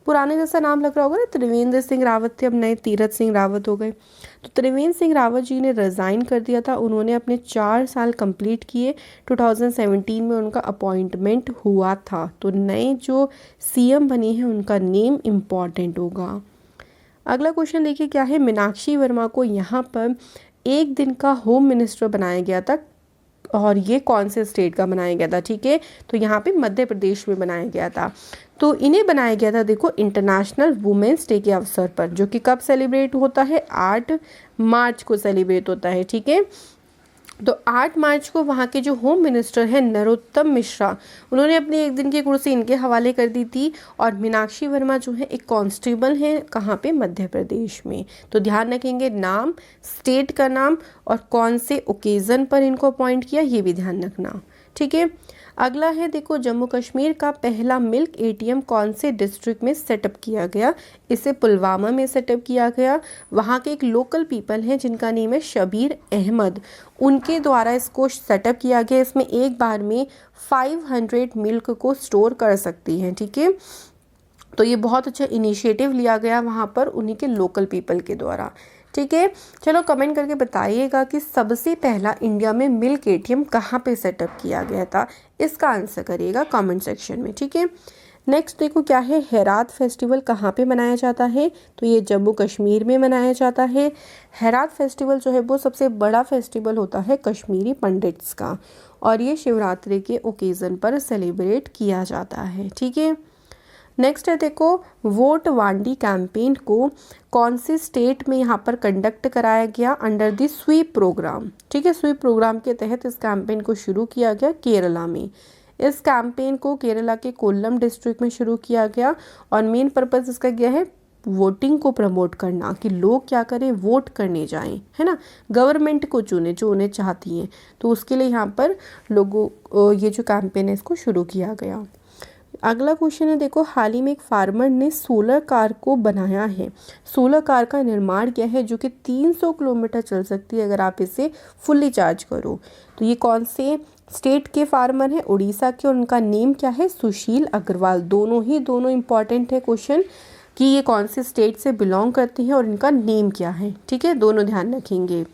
पुराने जैसा नाम लग रहा होगा ना, त्रिवेंद्र सिंह रावत थे, अब नए तीरथ सिंह रावत हो गए। तो त्रिवेंद्र सिंह रावत जी ने रिज़ाइन कर दिया था, उन्होंने अपने 4 साल कंप्लीट किए। 2017 में उनका अपॉइंटमेंट हुआ था। तो नए जो सीएम बने हैं उनका नेम इम्पॉर्टेंट होगा। अगला क्वेश्चन देखिए क्या है, मीनाक्षी वर्मा को यहाँ पर 1 दिन का होम मिनिस्टर बनाया गया था, और ये कौन से स्टेट का बनाया गया था? ठीक है, तो यहाँ पे मध्य प्रदेश में बनाया गया था। तो इन्हें बनाया गया था देखो इंटरनेशनल वुमेन्स डे के अवसर पर, जो कि कब सेलिब्रेट होता है? 8 मार्च को सेलिब्रेट होता है। ठीक है, तो 8 मार्च को वहाँ के जो होम मिनिस्टर हैं नरोत्तम मिश्रा, उन्होंने अपनी 1 दिन की कुर्सी इनके हवाले कर दी थी। और मीनाक्षी वर्मा जो है एक कांस्टेबल हैं, कहाँ पे? मध्य प्रदेश में। तो ध्यान रखेंगे नाम, स्टेट का नाम और कौन से ओकेज़न पर इनको अपॉइंट किया, ये भी ध्यान रखना। ठीक है, अगला है देखो, जम्मू कश्मीर का पहला मिल्क एटीएम कौन से डिस्ट्रिक्ट में सेटअप किया गया? इसे पुलवामा में सेटअप किया गया। वहाँ के एक लोकल पीपल हैं जिनका नेम है शबीर अहमद, उनके द्वारा इसको सेटअप किया गया। इसमें एक बार में 500 मिल्क को स्टोर कर सकती हैं। ठीक है, तो ये बहुत अच्छा इनिशिएटिव लिया गया वहाँ पर उन्हीं के लोकल पीपल के द्वारा। ठीक है, चलो कमेंट करके बताइएगा कि सबसे पहला इंडिया में मिल्क एटीएम कहाँ पे सेटअप किया गया था, इसका आंसर करिएगा कमेंट सेक्शन में। ठीक है, नेक्स्ट देखो क्या है, हेरात फेस्टिवल कहाँ पे मनाया जाता है? तो ये जम्मू कश्मीर में मनाया जाता है। हेरात फेस्टिवल जो है वो सबसे बड़ा फेस्टिवल होता है कश्मीरी पंडित्स का, और ये शिवरात्रि के ओकेज़न पर सेलिब्रेट किया जाता है। ठीक है, नेक्स्ट है देखो, वोट वांडी कैंपेन को कौन से स्टेट में यहाँ पर कंडक्ट कराया गया? Under the SVEEP program. ठीक है, स्वीप प्रोग्राम के तहत इस कैंपेन को शुरू किया गया केरला में। इस कैंपेन को केरला के कोल्लम डिस्ट्रिक्ट में शुरू किया गया, और मेन पर्पस इसका क्या है? वोटिंग को प्रमोट करना, कि लोग क्या करें? वोट करने जाएं, है ना, गवर्नमेंट को चुने जो उन्हें चाहती हैं। तो उसके लिए यहाँ पर लोगों ये जो कैंपेन है इसको शुरू किया गया। अगला क्वेश्चन है देखो, हाल ही में एक फार्मर ने सोलर कार को बनाया है। सोलर कार का निर्माण किया है जो कि 300 किलोमीटर चल सकती है अगर आप इसे फुल्ली चार्ज करो। तो ये कौन से स्टेट के फार्मर हैं? उड़ीसा के, और उनका नेम क्या है? सुशील अग्रवाल। दोनों इंपॉर्टेंट है क्वेश्चन कि ये कौन से स्टेट से बिलोंग करते हैं और इनका नेम क्या है। ठीक है, दोनों ध्यान रखेंगे।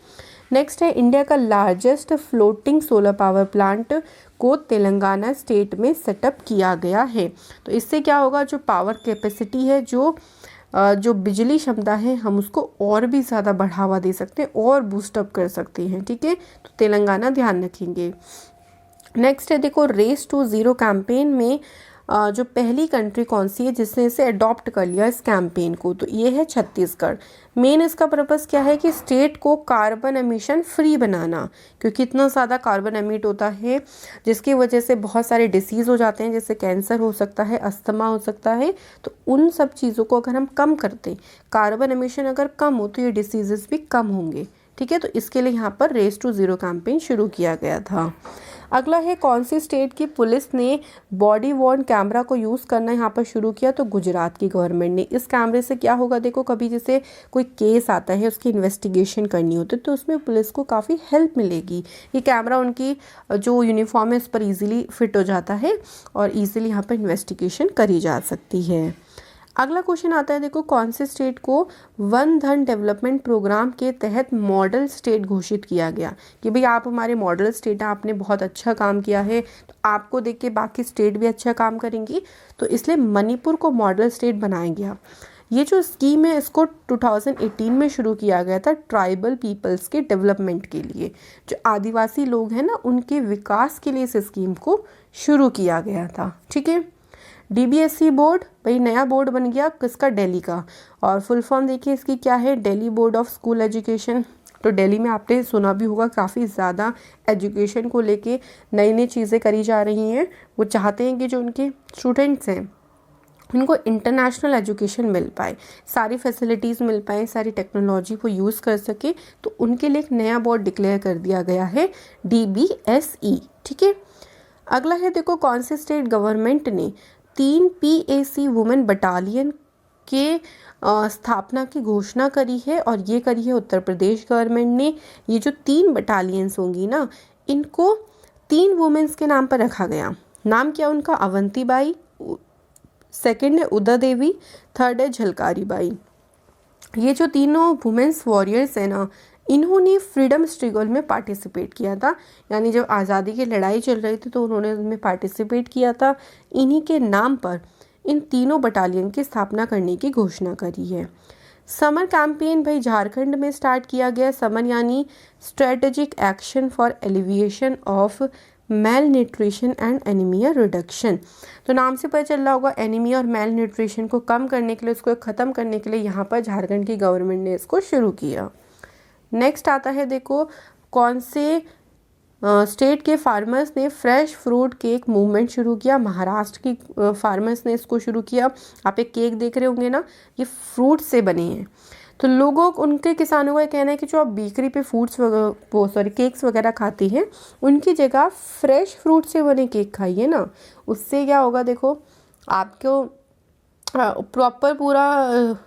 नेक्स्ट है, इंडिया का largest floating solar power plant को तेलंगाना स्टेट में सेटअप किया गया है। तो इससे क्या होगा, जो पावर कैपेसिटी है, जो बिजली क्षमता है, हम उसको और भी ज़्यादा बढ़ावा दे सकते हैं और बूस्टअप कर सकते हैं। ठीक है, तो तेलंगाना ध्यान रखेंगे। नेक्स्ट है देखो, रेस टू ज़ीरो कैंपेन में जो पहली कंट्री कौन सी है जिसने इसे अडॉप्ट कर लिया इस कैंपेन को? तो ये है छत्तीसगढ़। मेन इसका पर्पस क्या है कि स्टेट को कार्बन एमिशन फ्री बनाना, क्योंकि इतना ज़्यादा कार्बन एमिट होता है जिसकी वजह से बहुत सारे डिसीज़ हो जाते हैं, जैसे कैंसर हो सकता है, अस्थमा हो सकता है। तो उन सब चीज़ों को अगर हम कम करते, कार्बन एमिशन अगर कम हो, तो ये डिसीजेस भी कम होंगे। ठीक है, तो इसके लिए यहाँ पर रेस टू ज़ीरो कैंपेन शुरू किया गया था। अगला है, कौन सी स्टेट की पुलिस ने बॉडी वॉर्न कैमरा को यूज़ करना यहाँ पर शुरू किया? तो गुजरात की गवर्नमेंट ने। इस कैमरे से क्या होगा, देखो कभी जैसे कोई केस आता है, उसकी इन्वेस्टिगेशन करनी होती है, तो उसमें पुलिस को काफ़ी हेल्प मिलेगी। ये कैमरा उनकी जो यूनिफॉर्म है उस पर ईजिली फिट हो जाता है और ईजिली यहाँ पर इन्वेस्टिगेशन करी जा सकती है। अगला क्वेश्चन आता है, देखो कौन से स्टेट को वन धन डेवलपमेंट प्रोग्राम के तहत मॉडल स्टेट घोषित किया गया, कि भाई आप हमारे मॉडल स्टेट हैं, आपने बहुत अच्छा काम किया है, तो आपको देख के बाकी स्टेट भी अच्छा काम करेंगी, तो इसलिए मणिपुर को मॉडल स्टेट बनाया गया। ये जो स्कीम है इसको 2018 में शुरू किया गया था ट्राइबल पीपल्स के डेवलपमेंट के लिए, जो आदिवासी लोग हैं ना उनके विकास के लिए इस स्कीम को शुरू किया गया था। ठीक है, DBSE बोर्ड, भाई नया बोर्ड बन गया किसका, दिल्ली का, और फुल फॉर्म देखिए इसकी क्या है, Delhi board of school education. तो दिल्ली में आपने सुना भी होगा काफ़ी ज़्यादा एजुकेशन को लेके नई नई चीज़ें करी जा रही हैं। वो चाहते हैं कि जो उनके स्टूडेंट्स हैं उनको इंटरनेशनल एजुकेशन मिल पाए, सारी फैसिलिटीज़ मिल पाए, सारी टेक्नोलॉजी को यूज़ कर सके, तो उनके लिए एक नया बोर्ड डिक्लेयर कर दिया गया है DBSE। ठीक है, अगला है देखो कौन से स्टेट गवर्नमेंट ने 3 PAC वुमेन बटालियन के स्थापना की घोषणा करी है, और ये करी है उत्तर प्रदेश गवर्नमेंट ने। ये जो 3 बटालियंस होंगी ना, इनको 3 वुमेन्स के नाम पर रखा गया। नाम क्या उनका, अवंती बाई, सेकंड है उदा देवी, थर्ड है झलकारी बाई। ये जो तीनों वुमेन्स वॉरियर्स हैं ना, इन्होंने फ्रीडम स्ट्रगल में पार्टिसिपेट किया था, यानी जब आज़ादी की लड़ाई चल रही थी तो उन्होंने उसमें पार्टिसिपेट किया था। इन्हीं के नाम पर इन तीनों बटालियन की स्थापना करने की घोषणा करी है। समर कैंपेन भाई झारखंड में स्टार्ट किया गया। समर यानी strategic action for alleviation of male nutrition and anaemia reduction. तो नाम से पता चल रहा होगा, एनीमिया और मेल न्यूट्रिशन को कम करने के लिए, उसको ख़त्म करने के लिए यहाँ पर झारखंड की गवर्नमेंट ने इसको शुरू किया। नेक्स्ट आता है देखो कौन से स्टेट के फार्मर्स ने फ्रेश फ्रूट केक मूवमेंट शुरू किया। महाराष्ट्र की फार्मर्स ने इसको शुरू किया। आप एक केक देख रहे होंगे ना, ये फ्रूट से बने हैं। तो लोगों उनके किसानों का कहना है कि जो आप बेकरी पे केक्स वगैरह खाते हैं, उनकी जगह फ्रेश फ्रूट से बने केक खाइए ना। उससे क्या होगा, देखो आपको प्रॉपर पूरा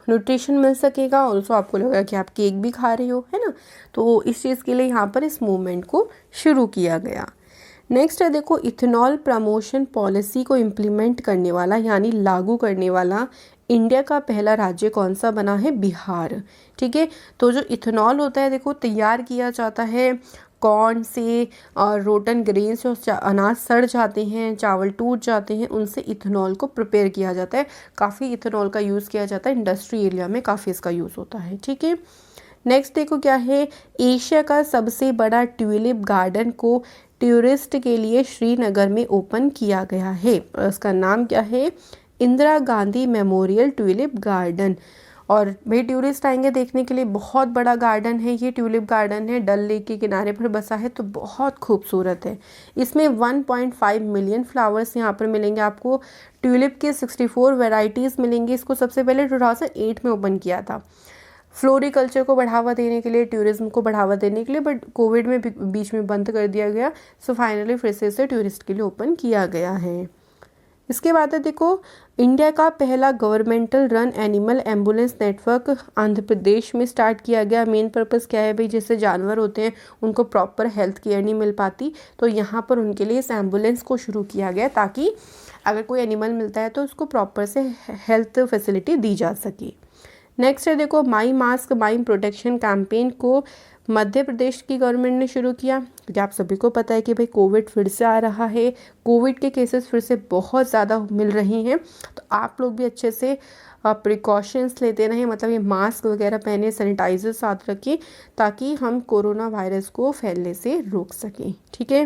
न्यूट्रिशन मिल सकेगा, और उसको आपको लगेगा कि आप केक भी खा रहे हो, है ना। तो इस चीज़ के लिए यहाँ पर इस मूवमेंट को शुरू किया गया। नेक्स्ट है देखो इथेनॉल प्रमोशन पॉलिसी को इम्प्लीमेंट करने वाला यानी लागू करने वाला इंडिया का पहला राज्य कौन सा बना है, बिहार। ठीक है, तो जो इथेनॉल होता है देखो तैयार किया जाता है कॉर्न से, और रोटन ग्रेन्स जो अनाज सड़ जाते हैं, चावल टूट जाते हैं, उनसे इथेनॉल को प्रिपेयर किया जाता है। काफ़ी इथेनॉल का यूज़ किया जाता है, इंडस्ट्री एरिया में काफ़ी इसका यूज़ होता है। ठीक है, नेक्स्ट देखो क्या है, एशिया का सबसे बड़ा ट्यूलिप गार्डन को टूरिस्ट के लिए श्रीनगर में ओपन किया गया है, और उसका नाम क्या है, Indira Gandhi memorial tulip garden. और भाई टूरिस्ट आएंगे देखने के लिए, बहुत बड़ा गार्डन है ये, ट्यूलिप गार्डन है, डल लेक के किनारे पर बसा है, तो बहुत खूबसूरत है। इसमें 1.5 मिलियन फ्लावर्स यहाँ पर मिलेंगे आपको। ट्यूलिप के 64 वैरायटीज़ मिलेंगी। इसको सबसे पहले 2008 में ओपन किया था फ्लोरिकल्चर को बढ़ावा देने के लिए, टूरिज्म को बढ़ावा देने के लिए, बट कोविड में बीच में बंद कर दिया गया। सो फाइनली फिर से इसे टूरिस्ट के लिए ओपन किया गया है। इसके बाद है देखो इंडिया का पहला governmental run animal ambulance network Andhra Pradesh में स्टार्ट किया गया। मेन पर्पस क्या है भाई, जैसे जानवर होते हैं उनको प्रॉपर हेल्थ केयर नहीं मिल पाती, तो यहाँ पर उनके लिए इस एम्बुलेंस को शुरू किया गया, ताकि अगर कोई एनिमल मिलता है तो उसको प्रॉपर से हेल्थ फैसिलिटी दी जा सके। नेक्स्ट है देखो माई मास्क माई प्रोटेक्शन कैंपेन को मध्य प्रदेश की गवर्नमेंट ने शुरू किया, क्योंकि आप सभी को पता है कि भाई कोविड फिर से आ रहा है, कोविड के केसेस फिर से बहुत ज़्यादा मिल रही हैं। तो आप लोग भी अच्छे से प्रिकॉशंस लेते रहें, मतलब ये मास्क वगैरह पहने, सैनिटाइजर साथ रखें, ताकि हम कोरोना वायरस को फैलने से रोक सकें। ठीक है,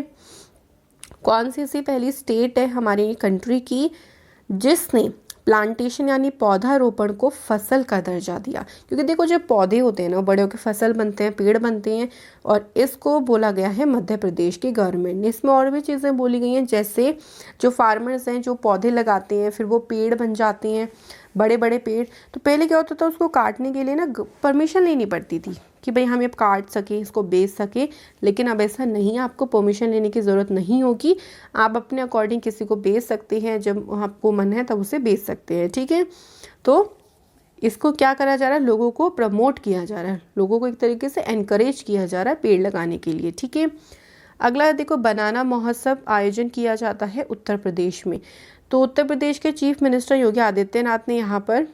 कौन सी ऐसी पहली स्टेट है हमारी कंट्री की जिसने प्लांटेशन यानी पौधारोपण को फसल का दर्जा दिया? क्योंकि देखो जो पौधे होते हैं ना, बड़े होकर फसल बनते हैं, पेड़ बनते हैं, और इसको बोला गया है मध्य प्रदेश की गवर्नमेंट ने। इसमें और भी चीज़ें बोली गई हैं, जैसे जो फार्मर्स हैं जो पौधे लगाते हैं, फिर वो पेड़ बन जाते हैं, बड़े बड़े पेड़। तो पहले क्या होता था, उसको काटने के लिए ना परमिशन लेनी पड़ती थी कि भाई हम ये काट सकें, इसको बेच सकें। लेकिन अब ऐसा नहीं है, आपको परमिशन लेने की ज़रूरत नहीं होगी। आप अपने अकॉर्डिंग किसी को बेच सकते हैं, जब आपको मन है तब उसे बेच सकते हैं। ठीक है, तो इसको क्या करा जा रहा है, लोगों को प्रमोट किया जा रहा है, लोगों को एक तरीके से एनकरेज किया जा रहा है पेड़ लगाने के लिए। ठीक है, अगला देखो बनाना महोत्सव आयोजन किया जाता है उत्तर प्रदेश में। तो उत्तर प्रदेश के चीफ मिनिस्टर योगी आदित्यनाथ ने यहाँ पर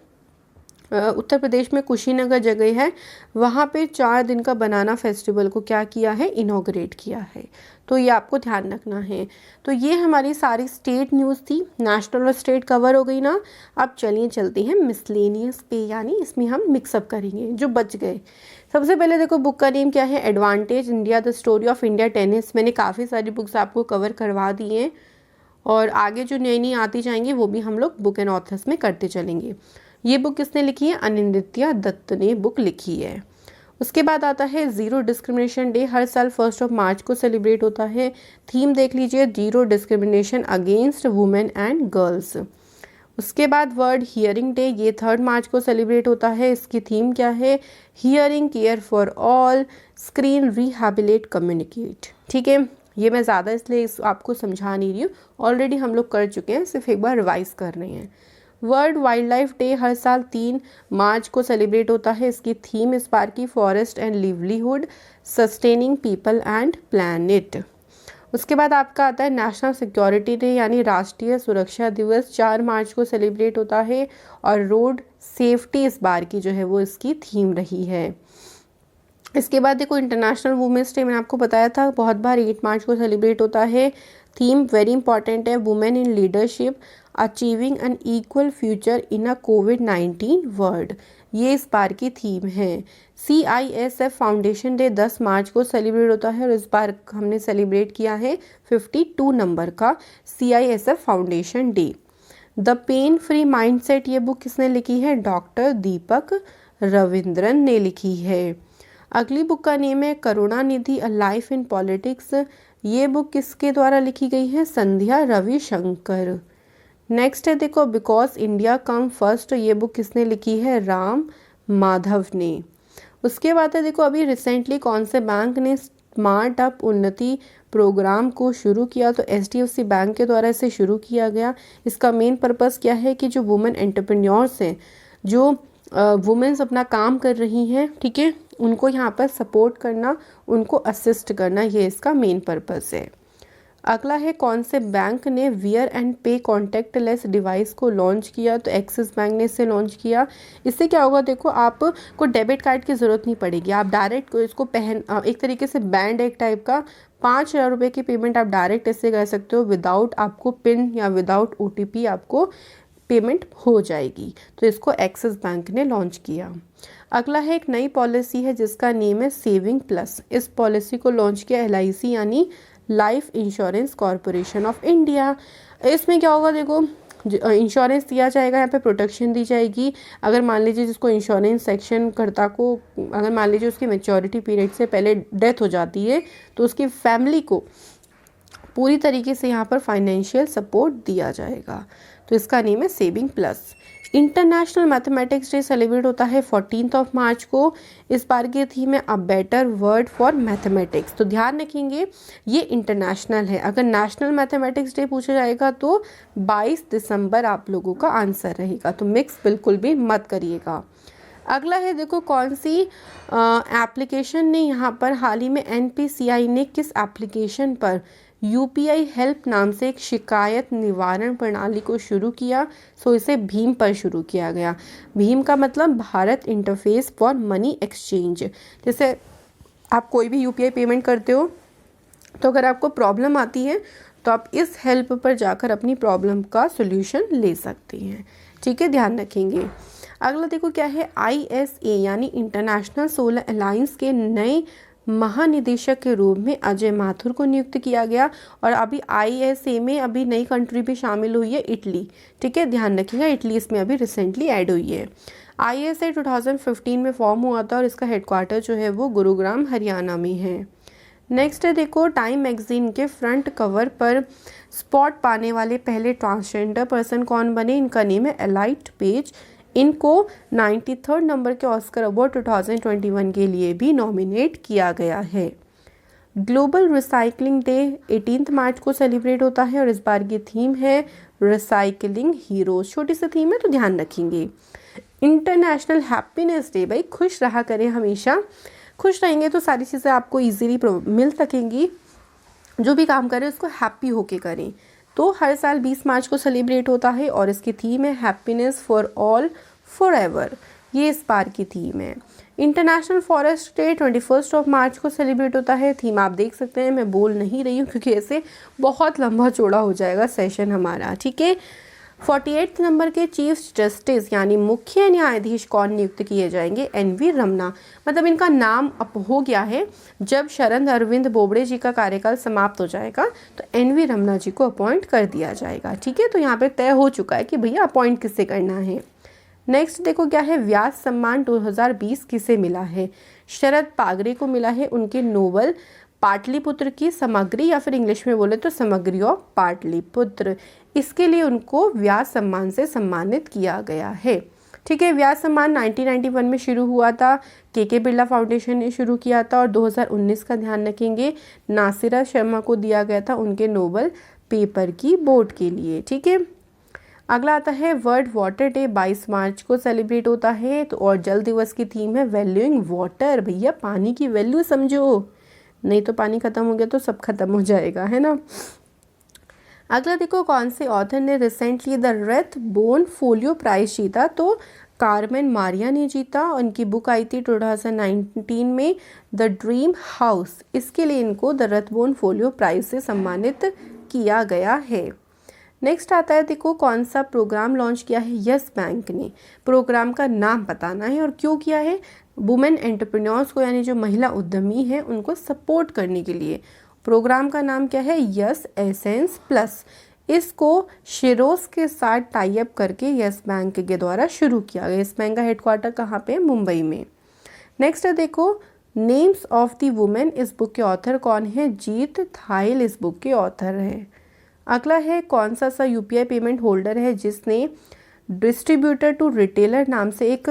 उत्तर प्रदेश में कुशीनगर जगह है, वहाँ पे 4 दिन का बनाना फेस्टिवल को क्या किया है, इनॉग्रेट किया है। तो ये आपको ध्यान रखना है। तो ये हमारी सारी स्टेट न्यूज़ थी, नेशनल और स्टेट कवर हो गई ना। अब चलिए चलते हैं मिसलेनियस पे, यानी इसमें हम मिक्सअप करेंगे जो बच गए। सबसे पहले देखो बुक का नेम क्या है, advantage India the story of India tennis. मैंने काफ़ी सारी बुक्स आपको कवर करवा दी हैं और आगे जो नई नई आती जाएंगी वो भी हम लोग बुक एंड ऑथर्स में करते चलेंगे। ये बुक किसने लिखी है, अनिंदित्या दत्त ने बुक लिखी है। उसके बाद आता है ज़ीरो डिस्क्रिमिनेशन डे, हर साल 1 मार्च को सेलिब्रेट होता है। थीम देख लीजिए, zero discrimination against women and girls. उसके बाद वर्ल्ड हियरिंग डे, ये 3 मार्च को सेलिब्रेट होता है। इसकी थीम क्या है, hearing care for all, screen rehabilitate communicate. ठीक है, ये मैं ज़्यादा इसलिए आपको समझा नहीं रही हूँ, ऑलरेडी हम लोग कर चुके हैं, सिर्फ एक बार रिवाइज कर रहे हैं। वर्ल्ड वाइल्ड लाइफ डे हर साल 3 मार्च को सेलिब्रेट होता है। इसकी थीम इस बार की forest and livelihood, sustaining people and planet. उसके बाद आपका आता है नेशनल सिक्योरिटी डे, यानी राष्ट्रीय सुरक्षा दिवस, 4 मार्च को सेलिब्रेट होता है। और रोड सेफ्टी इस बार की जो है वो इसकी थीम रही है। इसके बाद देखो इंटरनेशनल वुमेंस डे, मैंने आपको बताया था बहुत बार 8 मार्च को सेलिब्रेट होता है। थीम वेरी इंपॉर्टेंट है, women in leadership, achieving an equal future in a कोविड-19 वर्ल्ड। ये इस बार की थीम है। CISF फाउंडेशन डे 10 मार्च को सेलिब्रेट होता है और इस बार हमने सेलिब्रेट किया है 52 नंबर का CISF foundation day. The pain free mindset, ये बुक किसने लिखी है, डॉक्टर दीपक रविंद्रन ने लिखी है। अगली बुक का नेम है Karunanidhi a life in politics. ये बुक किसके द्वारा लिखी गई है, संध्या रविशंकर। नेक्स्ट है देखो बिकॉज इंडिया कम फर्स्ट, ये बुक किसने लिखी है, राम माधव ने। उसके बाद है देखो अभी रिसेंटली कौन से बैंक ने स्मार्ट अप उन्नति प्रोग्राम को शुरू किया, तो HDFC बैंक के द्वारा इसे शुरू किया गया। इसका मेन पर्पस क्या है कि जो वुमेन एंटरप्रेन्योर्स हैं, जो वुमेन्स अपना काम कर रही हैं, ठीक है, उनको यहाँ पर सपोर्ट करना, उनको असिस्ट करना, ये इसका मेन पर्पस है। अगला है कौन से बैंक ने वियर एंड पे कॉन्टैक्टलेस डिवाइस को लॉन्च किया, तो एक्सिस बैंक ने इसे लॉन्च किया। इससे क्या होगा, देखो आपको डेबिट कार्ड की ज़रूरत नहीं पड़ेगी, आप डायरेक्ट इसको एक तरीके से बैंड एक टाइप का 5,000 रुपये की पेमेंट आप डायरेक्ट इससे कर सकते हो, विदाउट आपको पिन या विदाउट OTP आपको पेमेंट हो जाएगी। तो इसको एक्सिस बैंक ने लॉन्च किया। अगला है एक नई पॉलिसी है जिसका नेम है सेविंग प्लस। इस पॉलिसी को लॉन्च किया LIC यानी life insurance corporation of India. इसमें क्या होगा, देखो इंश्योरेंस दिया जाएगा, यहाँ पे प्रोटेक्शन दी जाएगी। अगर मान लीजिए जिसको इंश्योरेंस सेक्शन कर्ता को, अगर मान लीजिए उसकी मैच्योरिटी पीरियड से पहले डेथ हो जाती है, तो उसकी फैमिली को पूरी तरीके से यहाँ पर फाइनेंशियल सपोर्ट दिया जाएगा। तो इसका नेम है saving plus. International mathematics day celebrate होता है 14 मार्च को। इस बार की थीम है a better word for mathematics. तो ध्यान रखेंगे ये इंटरनेशनल है, अगर नेशनल मैथमेटिक्स डे पूछा जाएगा तो 22 दिसंबर आप लोगों का आंसर रहेगा, तो मिक्स बिल्कुल भी मत करिएगा। अगला है देखो कौन सी एप्लीकेशन ने यहाँ पर हाल ही में NPCI ने किस एप्लीकेशन पर UPI हेल्प नाम से एक शिकायत निवारण प्रणाली को शुरू किया। सो इसे भीम पर शुरू किया गया। भीम का मतलब Bharat interface for money exchange. जैसे आप कोई भी UPI पेमेंट करते हो, तो अगर आपको प्रॉब्लम आती है तो आप इस हेल्प पर जाकर अपनी प्रॉब्लम का सोल्यूशन ले सकते हैं। ठीक है, ध्यान रखेंगे। अगला देखो क्या है, ISA यानी इंटरनेशनल सोलर अलायंस के नए महानिदेशक के रूप में अजय माथुर को नियुक्त किया गया। और अभी ISA में अभी नई कंट्री भी शामिल हुई है, इटली। ठीक है, ध्यान रखिएगा, इटली इसमें अभी रिसेंटली ऐड हुई है। ISA 2015 में फॉर्म हुआ था और इसका हेडक्वार्टर जो है वो गुरुग्राम हरियाणा में है। नेक्स्ट है देखो टाइम मैगजीन के फ्रंट कवर पर स्पॉट पाने वाले पहले ट्रांसजेंडर पर्सन कौन बने, इनका नेम है एलाइट पेज। इनको 93rd नंबर के ऑस्कर अवार्ड 2021 के लिए भी नॉमिनेट किया गया है। ग्लोबल रिसाइकलिंग डे 18 मार्च को सेलिब्रेट होता है और इस बार की थीम है रिसाइकलिंग हीरोज। छोटी सी थीम है तो ध्यान रखेंगे। इंटरनेशनल हैप्पीनेस डे, भाई खुश रहा करें, हमेशा खुश रहेंगे तो सारी चीज़ें आपको इजीली मिल सकेंगी। जो भी काम करें उसको हैप्पी होके करें। तो हर साल 20 मार्च को सेलिब्रेट होता है और इसकी थीम है हैप्पीनेस फॉर ऑल फॉरएवर, ये इस बार की थीम है। इंटरनेशनल फॉरेस्ट डे 21 मार्च को सेलिब्रेट होता है। थीम आप देख सकते हैं, मैं बोल नहीं रही हूँ क्योंकि ऐसे बहुत लंबा चौड़ा हो जाएगा सेशन हमारा, ठीक है। 48 नंबर के चीफ जस्टिस यानी मुख्य न्यायाधीश कौन नियुक्त किए जाएंगे? NV रमन्ना। मतलब इनका नाम अब हो गया है, जब शरद अरविंद बोबड़े जी का कार्यकाल समाप्त हो जाएगा तो NV रमन्ना जी को अपॉइंट कर दिया जाएगा, ठीक है। तो यहाँ पे तय हो चुका है कि भैया अपॉइंट किससे करना है। नेक्स्ट देखो क्या है, व्यास सम्मान 2020 किसे मिला है? शरद पागरे को मिला है उनके नोवेल पाटलिपुत्र की समग्री, या फिर इंग्लिश में बोले तो समग्री ऑफ पाटलिपुत्र, इसके लिए उनको व्यास सम्मान से सम्मानित किया गया है, ठीक है। व्यास सम्मान 1991 में शुरू हुआ था, KK बिरला फाउंडेशन ने शुरू किया था, और 2019 का ध्यान रखेंगे नासिरा शर्मा को दिया गया था उनके नोबल पेपर की बोर्ड के लिए, ठीक है। अगला आता है वर्ल्ड वाटर डे 22 मार्च को सेलिब्रेट होता है। तो और जल दिवस की थीम है वैल्यूइंग वाटर, भैया पानी की वैल्यू समझो, नहीं तो पानी खत्म हो गया तो सब खत्म हो जाएगा, है ना। अगला देखो कौन से ऑथर ने रिसेंटली द रेथबोन फोलियो प्राइज जीता? तो कार्मेन मारिया ने जीता, उनकी बुक आई थी 2019 में द ड्रीम हाउस, इसके लिए इनको द रेथबोन फोलियो प्राइज से सम्मानित किया गया है। नेक्स्ट आता है देखो कौन सा प्रोग्राम लॉन्च किया है यस बैंक ने? प्रोग्राम का नाम बताना है और क्यों किया है? वुमेन एंटरप्रेन्योर्स को, यानी जो महिला उद्यमी है उनको सपोर्ट करने के लिए। प्रोग्राम का नाम क्या है? Yes essence plus. इसको शिरोस के साथ टाई अप करके यस बैंक के द्वारा शुरू किया गया। यस बैंक का हेडक्वार्टर कहाँ पे? मुंबई में। नेक्स्ट है देखो नेम्स ऑफ द वुमेन, इस बुक के ऑथर कौन है? जीत थाइल इस बुक के ऑथर है। अगला है कौन सा UPI पेमेंट होल्डर है जिसने डिस्ट्रीब्यूटर टू रिटेलर नाम से एक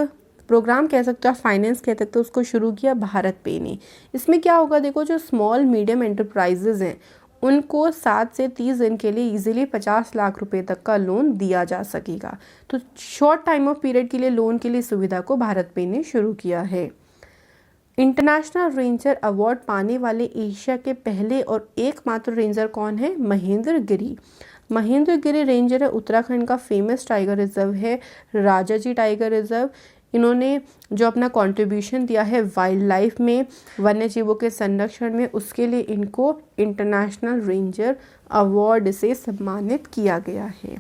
प्रोग्राम कह सकते हो, फाइनेंस कह सकते हो, उसको शुरू किया भारत पे ने। इसमें क्या होगा देखो, जो स्मॉल मीडियम एंटरप्राइजेज हैं उनको 7 से 30 दिन के लिए इजीली 50 लाख रुपए तक का लोन दिया जा सकेगा। तो शॉर्ट टाइम ऑफ पीरियड के लिए लोन के लिए सुविधा को भारत पे ने शुरू किया है। इंटरनेशनल रेंजर अवार्ड पाने वाले एशिया के पहले और एकमात्र रेंजर कौन है? महेंद्र गिरी। महेंद्र गिरी रेंजर है उत्तराखंड का फेमस टाइगर रिजर्व है राजाजी टाइगर रिजर्व। इन्होंने जो अपना कंट्रीब्यूशन दिया है वाइल्ड लाइफ में, वन्य जीवों के संरक्षण में, उसके लिए इनको इंटरनेशनल रेंजर अवार्ड से सम्मानित किया गया है।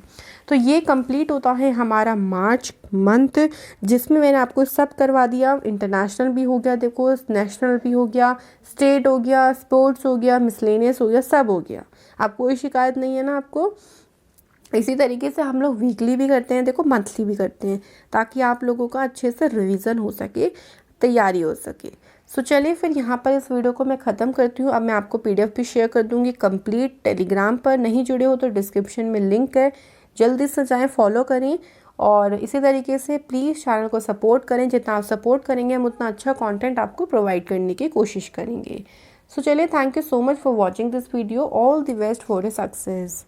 तो ये कंप्लीट होता है हमारा मार्च मंथ, जिसमें मैंने आपको सब करवा दिया। इंटरनेशनल भी हो गया देखो, नेशनल भी हो गया, स्टेट हो गया, स्पोर्ट्स हो गया, मिसलेनियस हो गया, सब हो गया। आप कोई शिकायत नहीं है ना आपको? इसी तरीके से हम लोग वीकली भी करते हैं देखो, मंथली भी करते हैं, ताकि आप लोगों का अच्छे से रिवीजन हो सके, तैयारी हो सके। सो चलिए फिर यहाँ पर इस वीडियो को मैं ख़त्म करती हूँ। अब मैं आपको PDF भी शेयर कर दूँगी कंप्लीट टेलीग्राम पर। नहीं जुड़े हो तो डिस्क्रिप्शन में लिंक है, जल्दी से जाएँ, फॉलो करें। और इसी तरीके से प्लीज़ चैनल को सपोर्ट करें। जितना आप सपोर्ट करेंगे हम उतना अच्छा कंटेंट आपको प्रोवाइड करने की कोशिश करेंगे। सो चलिए, thank you so much for watching this video. All the best for your success.